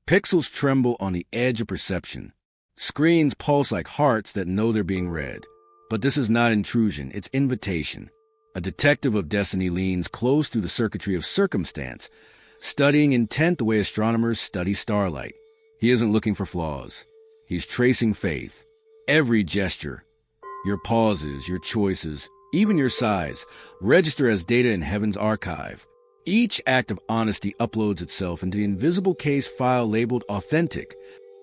Pixels tremble on the edge of perception. Screens pulse like hearts that know they're being read. But this is not intrusion, it's invitation. A detective of destiny leans close through the circuitry of circumstance, studying intent the way astronomers study starlight. He isn't looking for flaws. He's tracing faith. Every gesture, your pauses, your choices, even your sighs, register as data in heaven's archive. Each act of honesty uploads itself into the invisible case file labeled authentic.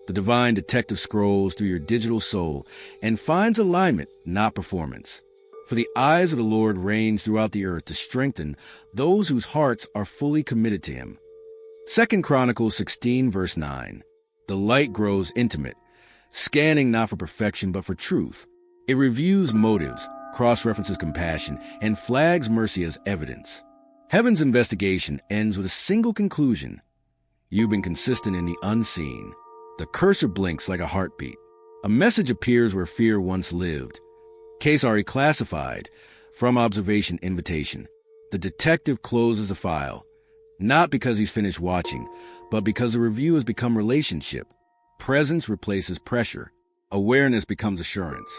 The divine detective scrolls through your digital soul and finds alignment, not performance. For the eyes of the Lord range throughout the earth to strengthen those whose hearts are fully committed to him. 2 Chronicles 16, verse 9. The light grows intimate, scanning not for perfection but for truth. It reviews motives, cross-references compassion, and flags mercy as evidence. Heaven's investigation ends with a single conclusion. You've been consistent in the unseen. The cursor blinks like a heartbeat. A message appears where fear once lived. Case already classified. From observation, invitation. The detective closes a file, not because he's finished watching, but because the review has become relationship. Presence replaces pressure. Awareness becomes assurance.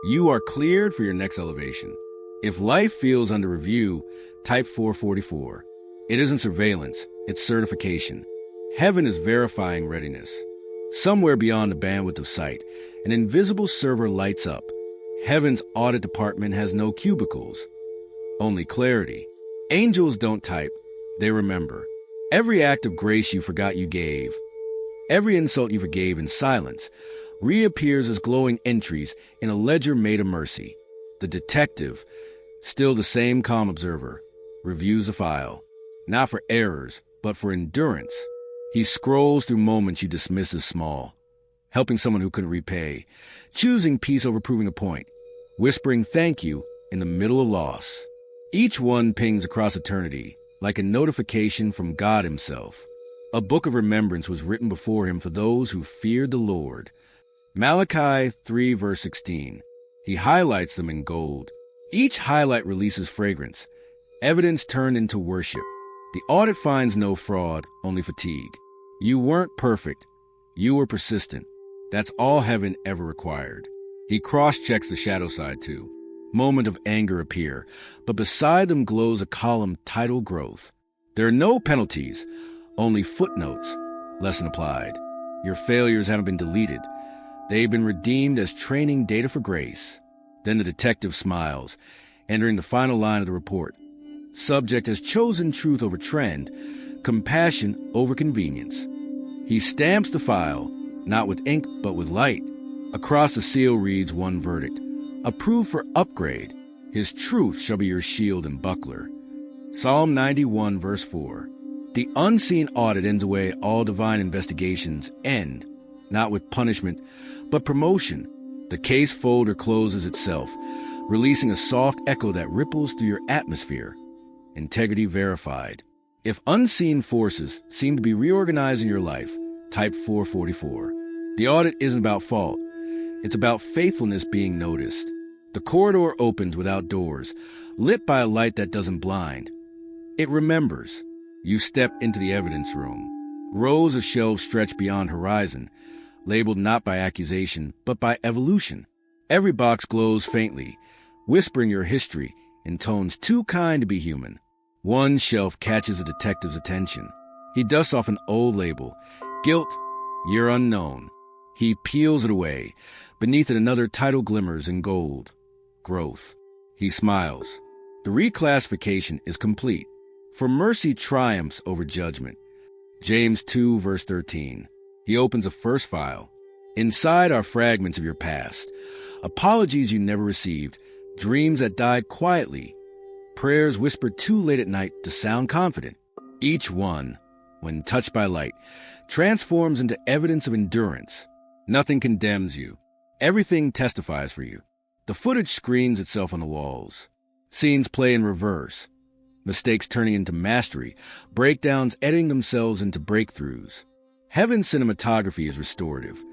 You are cleared for your next elevation. If life feels under review, type 444. It isn't surveillance, it's certification. Heaven is verifying readiness. Somewhere beyond the bandwidth of sight, an invisible server lights up. Heaven's audit department has no cubicles, only clarity. Angels don't type, they remember. Every act of grace you forgot you gave, every insult you forgave in silence, reappears as glowing entries in a ledger made of mercy. The detective, still the same calm observer, reviews the file, not for errors, but for endurance. He scrolls through moments you dismiss as small, helping someone who couldn't repay, choosing peace over proving a point, whispering thank you in the middle of loss. Each one pings across eternity, like a notification from God himself. A book of remembrance was written before him for those who feared the Lord. Malachi 3, verse 16. He highlights them in gold. Each highlight releases fragrance, evidence turned into worship. The audit finds no fraud, only fatigue. You weren't perfect. You were persistent. That's all heaven ever required. He cross-checks the shadow side too. Moment of anger appear, but beside them glows a column titled Growth. There are no penalties, only footnotes. Lesson applied. Your failures haven't been deleted. They've been redeemed as training data for grace. Then the detective smiles, entering the final line of the report. Subject has chosen truth over trend, compassion over convenience. He stamps the file, not with ink but with light. Across the seal reads one verdict: approved for upgrade. His truth shall be your shield and buckler. Psalm 91, verse 4. The unseen audit ends away all divine investigations end, not with punishment, but promotion. The case folder closes itself, releasing a soft echo that ripples through your atmosphere. Integrity verified. If unseen forces seem to be reorganizing your life, type 444. The audit isn't about fault. It's about faithfulness being noticed. The corridor opens without doors, lit by a light that doesn't blind. It remembers. You step into the evidence room. Rows of shelves stretch beyond horizon, labeled not by accusation, but by evolution. Every box glows faintly, whispering your history in tones too kind to be human. One shelf catches a detective's attention. He dusts off an old label, Guilt, Year Unknown. He peels it away. Beneath it another title glimmers in gold. Growth. He smiles. The reclassification is complete. For mercy triumphs over judgment. James 2, verse 13. He opens a first file. Inside are fragments of your past. Apologies you never received. Dreams that died quietly. Prayers whispered too late at night to sound confident. Each one, when touched by light, transforms into evidence of endurance. Nothing condemns you. Everything testifies for you. The footage screens itself on the walls. Scenes play in reverse. Mistakes turning into mastery. Breakdowns editing themselves into breakthroughs. Heaven's cinematography is restorative.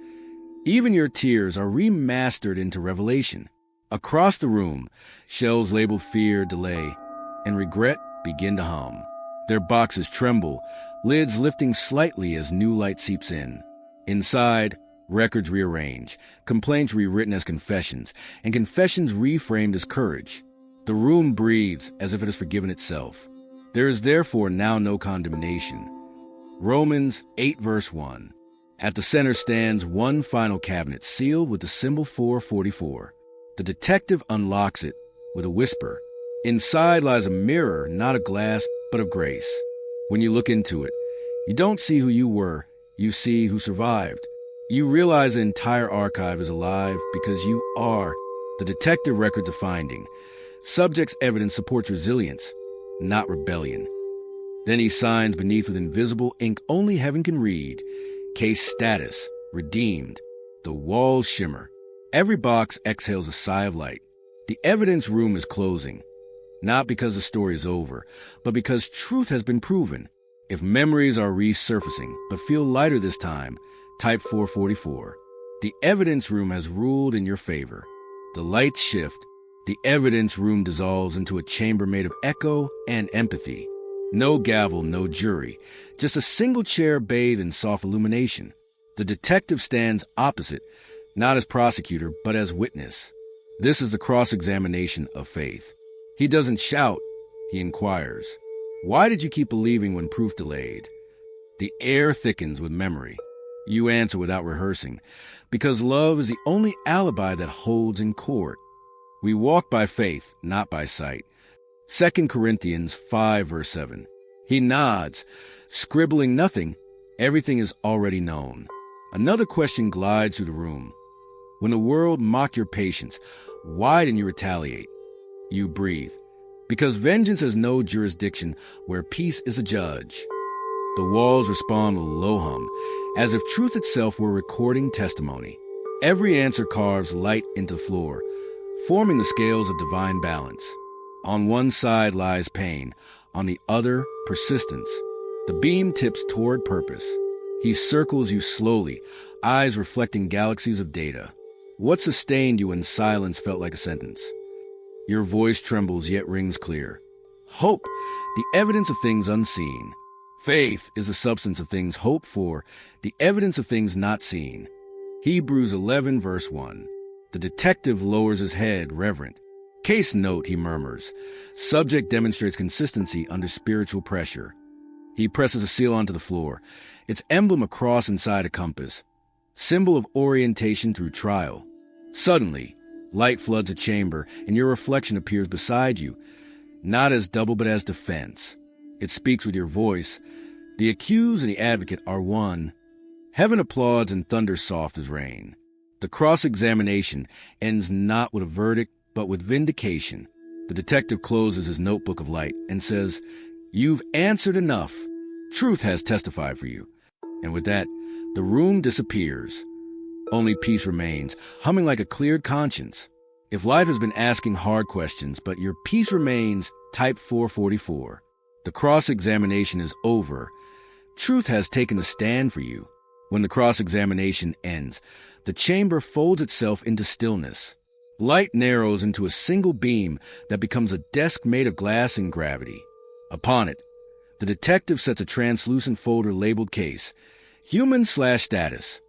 Even your tears are remastered into revelation. Across the room, shelves labeled fear, delay, and regret begin to hum. Their boxes tremble, lids lifting slightly as new light seeps in. Inside, records rearrange, complaints rewritten as confessions, and confessions reframed as courage. The room breathes as if it has forgiven itself. There is therefore now no condemnation. Romans 8 verse 1. At the center stands one final cabinet sealed with the symbol 444. The detective unlocks it with a whisper. Inside lies a mirror, not of glass, but of grace. When you look into it, you don't see who you were, you see who survived. You realize the entire archive is alive because you are. The detective records of finding. Subject's evidence supports resilience, not rebellion. Then he signs beneath with invisible ink only heaven can read. Case status, redeemed. The walls shimmer. Every box exhales a sigh of light. The evidence room is closing. Not because the story is over, but because truth has been proven. If memories are resurfacing, but feel lighter this time, type 444. The evidence room has ruled in your favor. The lights shift. The evidence room dissolves into a chamber made of echo and empathy. No gavel, no jury, just a single chair bathed in soft illumination. The detective stands opposite, not as prosecutor, but as witness. This is the cross-examination of faith. He doesn't shout, he inquires. Why did you keep believing when proof delayed? The air thickens with memory. You answer without rehearsing, because love is the only alibi that holds in court. We walk by faith, not by sight. 2 Corinthians 5 verse 7. He nods, scribbling nothing. Everything is already known. Another question glides through the room. When the world mocked your patience, why didn't you retaliate? You breathe. Because vengeance has no jurisdiction where peace is a judge. The walls respond with a low hum, as if truth itself were recording testimony. Every answer carves light into the floor, forming the scales of divine balance. On one side lies pain, on the other, persistence. The beam tips toward purpose. He circles you slowly, eyes reflecting galaxies of data. What sustained you when silence felt like a sentence? Your voice trembles yet rings clear. Hope, the evidence of things unseen. Faith is the substance of things hoped for, the evidence of things not seen. Hebrews 11 verse 1. The detective lowers his head, reverent. Case note, he murmurs. Subject demonstrates consistency under spiritual pressure. He presses a seal onto the floor, its emblem a cross inside a compass, symbol of orientation through trial. Suddenly, light floods a chamber, and your reflection appears beside you, not as double but as defense. It speaks with your voice. The accused and the advocate are one. Heaven applauds and thunders soft as rain. The cross-examination ends not with a verdict, but with vindication. The detective closes his notebook of light and says, "You've answered enough. Truth has testified for you." And with that, the room disappears. Only peace remains, humming like a cleared conscience. If life has been asking hard questions, but your peace remains, type 444. The cross-examination is over. Truth has taken a stand for you. When the cross-examination ends, the chamber folds itself into stillness. Light narrows into a single beam that becomes a desk made of glass and gravity. Upon it, the detective sets a translucent folder labeled case, human/status.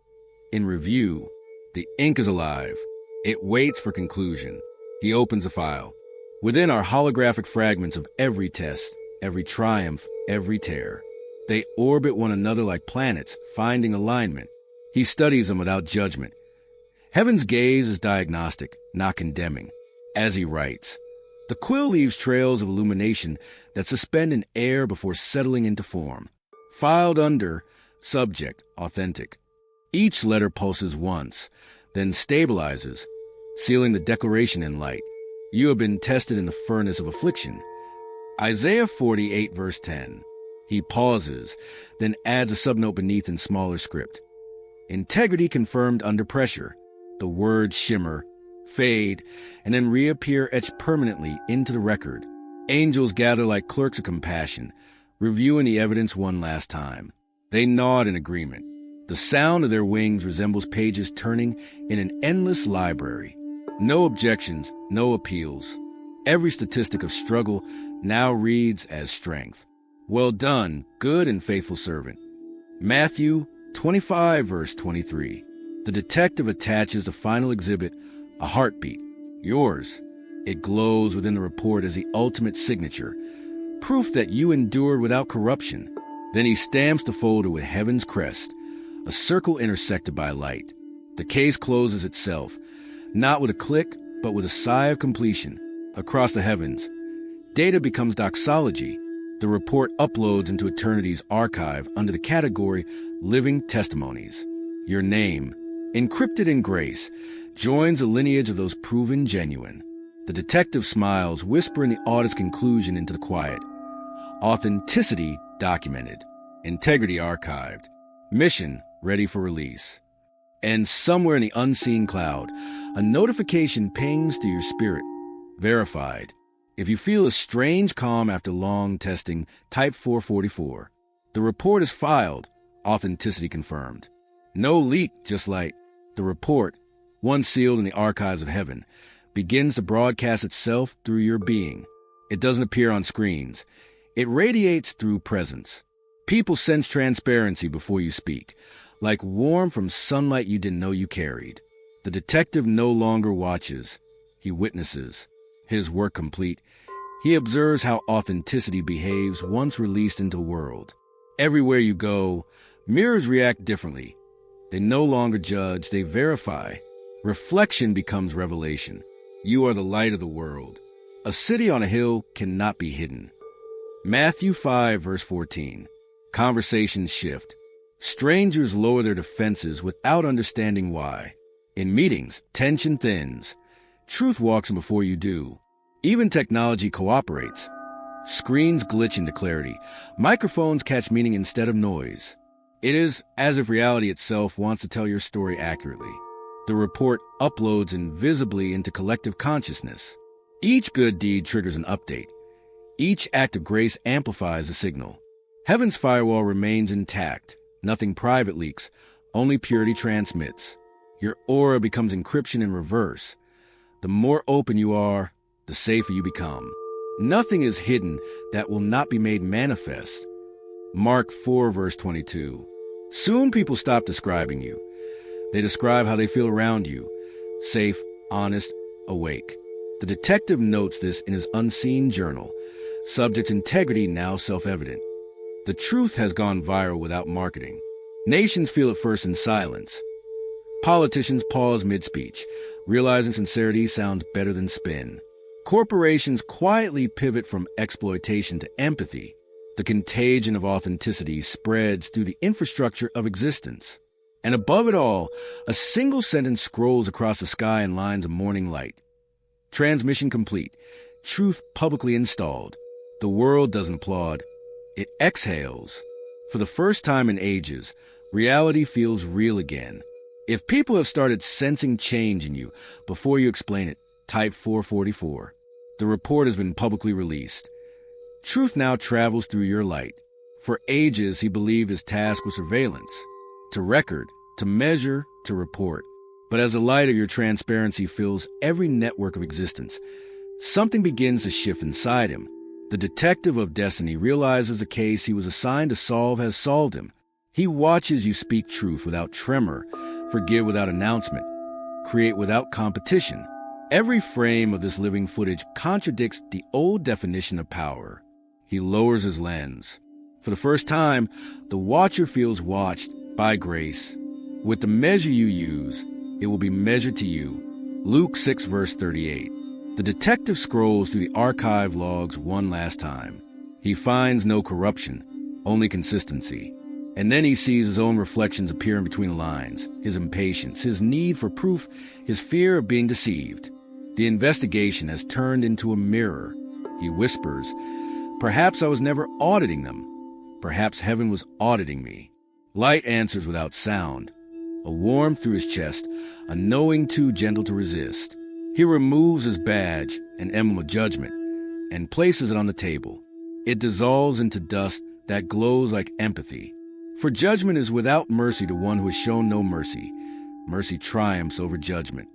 In review, the ink is alive. It waits for conclusion. He opens a file. Within are holographic fragments of every test, every triumph, every tear. They orbit one another like planets, finding alignment. He studies them without judgment. Heaven's gaze is diagnostic, not condemning. As he writes, the quill leaves trails of illumination that suspend in air before settling into form. Filed under, subject, authentic. Each letter pulses once, then stabilizes, sealing the declaration in light. You have been tested in the furnace of affliction. Isaiah 48 verse 10. He pauses, then adds a subnote beneath in smaller script. Integrity confirmed under pressure. The words shimmer, fade, and then reappear etched permanently into the record. Angels gather like clerks of compassion, reviewing the evidence one last time. They nod in agreement. The sound of their wings resembles pages turning in an endless library. No objections, no appeals. Every statistic of struggle now reads as strength. Well done, good and faithful servant. Matthew 25, verse 23. The detective attaches the final exhibit, a heartbeat, yours. It glows within the report as the ultimate signature, proof that you endured without corruption. Then he stamps the folder with heaven's crest, a circle intersected by light. The case closes itself, not with a click, but with a sigh of completion. Across the heavens, data becomes doxology. The report uploads into eternity's archive under the category Living Testimonies. Your name, encrypted in grace, joins a lineage of those proven genuine. The detective smiles, whispering the audit's conclusion into the quiet. Authenticity documented, integrity archived, mission ready for release. And somewhere in the unseen cloud, a notification pings to your spirit. Verified. If you feel a strange calm after long testing, type 444. The report is filed, authenticity confirmed. No leak, just light. The report, once sealed in the archives of heaven, begins to broadcast itself through your being. It doesn't appear on screens. It radiates through presence. People sense transparency before you speak, like warmth from sunlight you didn't know you carried. The detective no longer watches. He witnesses. His work complete, he observes how authenticity behaves once released into the world. Everywhere you go, mirrors react differently. They no longer judge, they verify. Reflection becomes revelation. You are the light of the world. A city on a hill cannot be hidden. Matthew 5, verse 14. Conversations shift. Strangers lower their defenses without understanding why. In meetings, tension thins. Truth walks in before you do. Even technology cooperates. Screens glitch into clarity. Microphones catch meaning instead of noise. It is as if reality itself wants to tell your story accurately. The report uploads invisibly into collective consciousness. Each good deed triggers an update. Each act of grace amplifies the signal. Heaven's firewall remains intact. Nothing private leaks. Only purity transmits. Your aura becomes encryption in reverse. The more open you are, the safer you become. Nothing is hidden that will not be made manifest. Mark 4, verse 22. Soon people stop describing you. They describe how they feel around you. Safe, honest, awake. The detective notes this in his unseen journal. Subject's integrity now self-evident. The truth has gone viral without marketing. Nations feel it first in silence. Politicians pause mid-speech, realizing sincerity sounds better than spin. Corporations quietly pivot from exploitation to empathy. The contagion of authenticity spreads through the infrastructure of existence. And above it all, a single sentence scrolls across the sky in lines of morning light. Transmission complete. Truth publicly installed. The world doesn't applaud. It exhales. For the first time in ages, reality feels real again. If people have started sensing change in you before you explain it, type 444. The report has been publicly released. Truth now travels through your light. For ages, he believed his task was surveillance, to record, to measure, to report. But as the light of your transparency fills every network of existence, something begins to shift inside him. The detective of destiny realizes the case he was assigned to solve has solved him. He watches you speak truth without tremor, forgive without announcement, create without competition. Every frame of this living footage contradicts the old definition of power. He lowers his lens. For the first time, the watcher feels watched by grace. With the measure you use, it will be measured to you. Luke 6, verse 38. The detective scrolls through the archive logs one last time. He finds no corruption, only consistency. And then he sees his own reflections appearing between the lines, his impatience, his need for proof, his fear of being deceived. The investigation has turned into a mirror. He whispers, "Perhaps I was never auditing them. Perhaps heaven was auditing me." Light answers without sound. A warmth through his chest, a knowing too gentle to resist. He removes his badge, an emblem of judgment, and places it on the table. It dissolves into dust that glows like empathy. For judgment is without mercy to one who has shown no mercy. Mercy triumphs over judgment.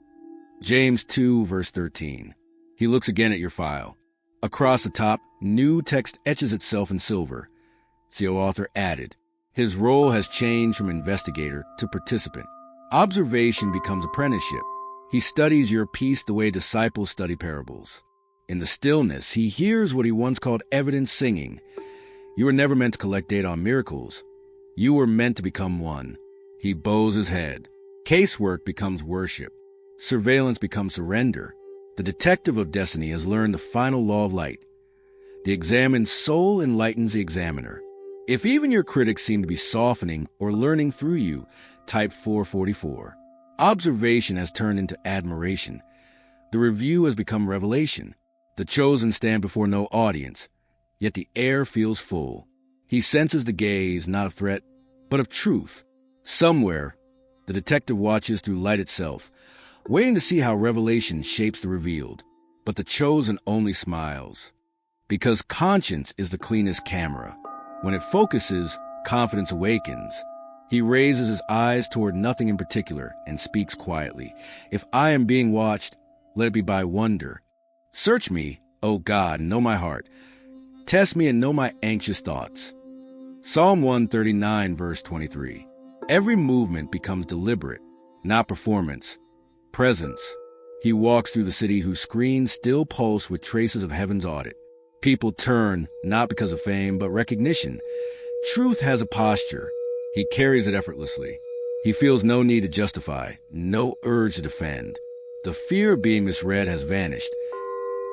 James 2, verse 13. He looks again at your file. Across the top, new text etches itself in silver. CO author added. His role has changed from investigator to participant. Observation becomes apprenticeship. He studies your piece the way disciples study parables. In the stillness, he hears what he once called evidence singing. You were never meant to collect data on miracles. You were meant to become one. He bows his head. Casework becomes worship. Surveillance becomes surrender. The detective of destiny has learned the final law of light. The examined soul enlightens the examiner. If even your critics seem to be softening or learning through you, type 444. Observation has turned into admiration. The review has become revelation. The chosen stand before no audience, yet the air feels full. He senses the gaze, not of threat, but of truth. Somewhere, the detective watches through light itself, waiting to see how revelation shapes the revealed. But the chosen only smiles. Because conscience is the cleanest camera. When it focuses, confidence awakens. He raises his eyes toward nothing in particular and speaks quietly. If I am being watched, let it be by wonder. Search me, O God, and know my heart. Test me and know my anxious thoughts. Psalm 139, verse 23. Every movement becomes deliberate, not performance. Presence. He walks through the city whose screens still pulse with traces of heaven's audit. People turn, not because of fame, but recognition. Truth has a posture. He carries it effortlessly. He feels no need to justify, no urge to defend. The fear of being misread has vanished.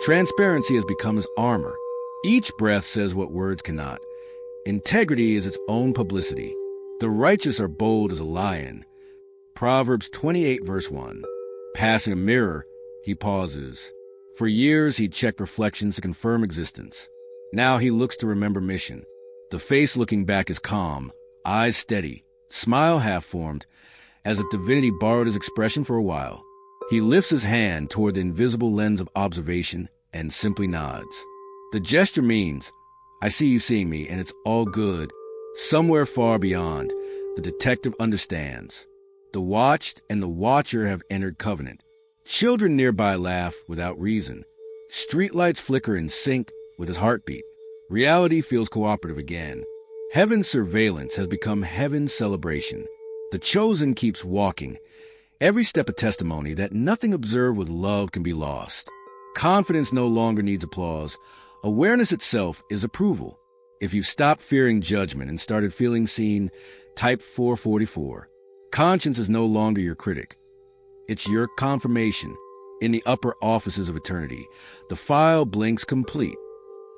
Transparency has become his armor. Each breath says what words cannot. Integrity is its own publicity. The righteous are bold as a lion. Proverbs 28, verse 1. Passing a mirror, he pauses. For years, he checked reflections to confirm existence. Now he looks to remember mission. The face looking back is calm, eyes steady, smile half-formed, as if divinity borrowed his expression for a while. He lifts his hand toward the invisible lens of observation and simply nods. The gesture means, I see you seeing me, and it's all good. Somewhere far beyond, the detective understands. The watched and the watcher have entered covenant. Children nearby laugh without reason. Streetlights flicker in sync with his heartbeat. Reality feels cooperative again. Heaven's surveillance has become heaven's celebration. The chosen keeps walking. Every step a testimony that nothing observed with love can be lost. Confidence no longer needs applause. Awareness itself is approval. If you stopped fearing judgment and started feeling seen, type 444. Conscience is no longer your critic. It's your confirmation. In the upper offices of eternity, the file blinks complete.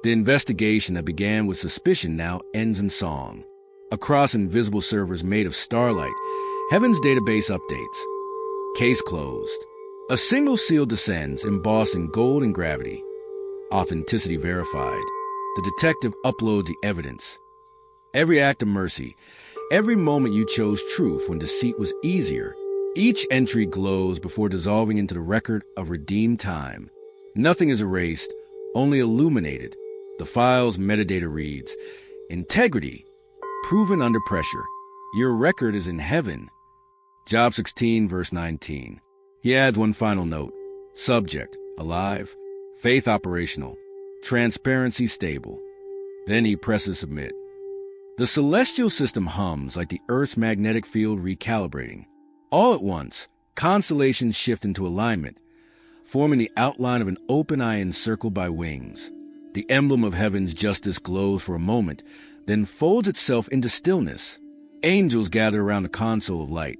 The investigation that began with suspicion now ends in song. Across invisible servers made of starlight, heaven's database updates. Case closed. A single seal descends, embossed in gold and gravity. Authenticity verified. The detective uploads the evidence. Every act of mercy, every moment you chose truth when deceit was easier. Each entry glows before dissolving into the record of redeemed time. Nothing is erased, only illuminated. The file's metadata reads, integrity, proven under pressure. Your record is in heaven. Job 16, verse 19. He adds one final note. Subject, alive. Faith operational. Transparency stable. Then he presses submit. The celestial system hums like the Earth's magnetic field recalibrating. All at once, constellations shift into alignment, forming the outline of an open eye encircled by wings. The emblem of heaven's justice glows for a moment, then folds itself into stillness. Angels gather around the console of light,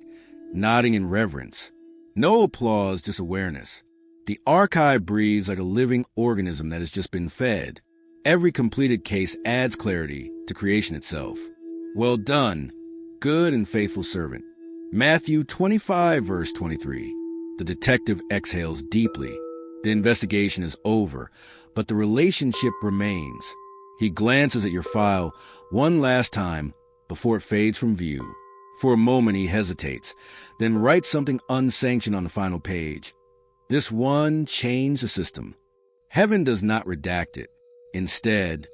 nodding in reverence. No applause, just awareness. The archive breathes like a living organism that has just been fed. Every completed case adds clarity to creation itself. Well done, good and faithful servant. Matthew 25, verse 23. The detective exhales deeply. The investigation is over, but the relationship remains. He glances at your file one last time before it fades from view. For a moment he hesitates, then writes something unsanctioned on the final page. This one changed the system. Heaven does not redact it. Instead,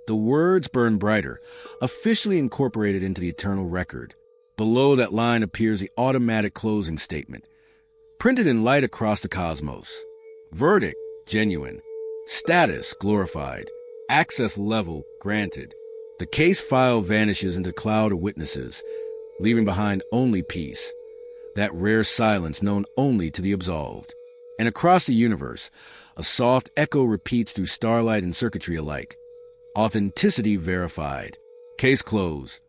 the words burn brighter, officially incorporated into the eternal record. Below that line appears the automatic closing statement, printed in light across the cosmos. Verdict, genuine. Status, glorified. Access level, granted. The case file vanishes into a cloud of witnesses, leaving behind only peace, that rare silence known only to the absolved. And across the universe, a soft echo repeats through starlight and circuitry alike. Authenticity verified. Case closed.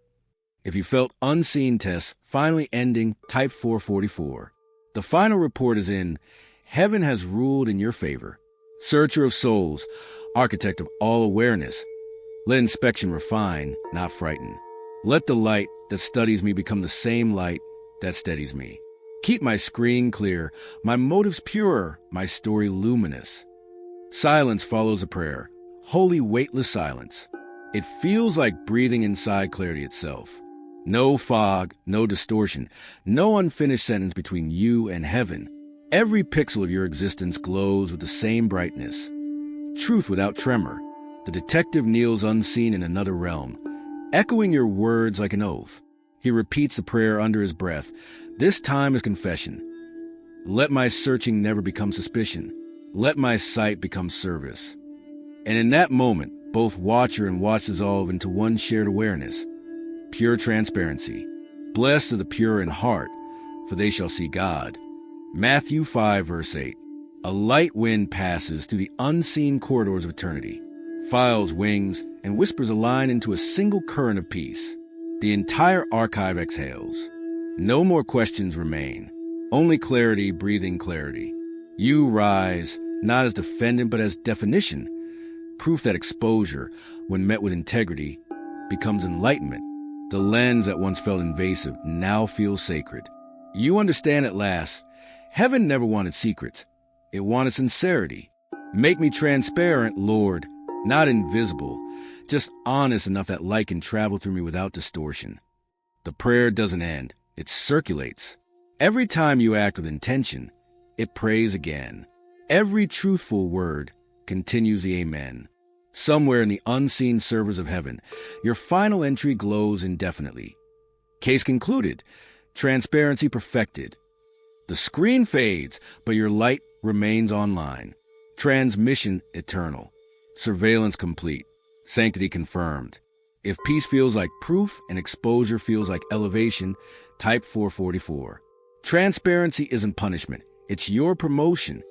If you felt unseen tests finally ending, type 444. The final report is in. Heaven has ruled in your favor. Searcher of souls, architect of all awareness. Let inspection refine, not frighten. Let the light that studies me become the same light that steadies me. Keep my screen clear, my motives pure, my story luminous. Silence follows a prayer, holy weightless silence. It feels like breathing inside clarity itself. No fog, no distortion, no unfinished sentence between you and heaven. Every pixel of your existence glows with the same brightness. Truth without tremor. The detective kneels unseen in another realm, echoing your words like an oath. He repeats the prayer under his breath. This time is confession. Let my searching never become suspicion. Let my sight become service. And in that moment, both watcher and watch dissolve into one shared awareness. Pure transparency. Blessed are the pure in heart, for they shall see God. Matthew 5, verse 8. A light wind passes through the unseen corridors of eternity. Files wings and whispers align into a single current of peace. The entire archive exhales. No more questions remain. Only clarity breathing clarity. You rise, not as defendant but as definition. Proof that exposure, when met with integrity, becomes enlightenment. The lens that once felt invasive now feels sacred. You understand at last. Heaven never wanted secrets. It wanted sincerity. Make me transparent, Lord, not invisible, just honest enough that light can travel through me without distortion. The prayer doesn't end. It circulates. Every time you act with intention, it prays again. Every truthful word continues the amen. Somewhere in the unseen servers of heaven, your final entry glows indefinitely. Case concluded. Transparency perfected. The screen fades, but your light remains online. Transmission eternal. Surveillance complete. Sanctity confirmed. If peace feels like proof and exposure feels like elevation, type 444. Transparency isn't punishment. It's your promotion.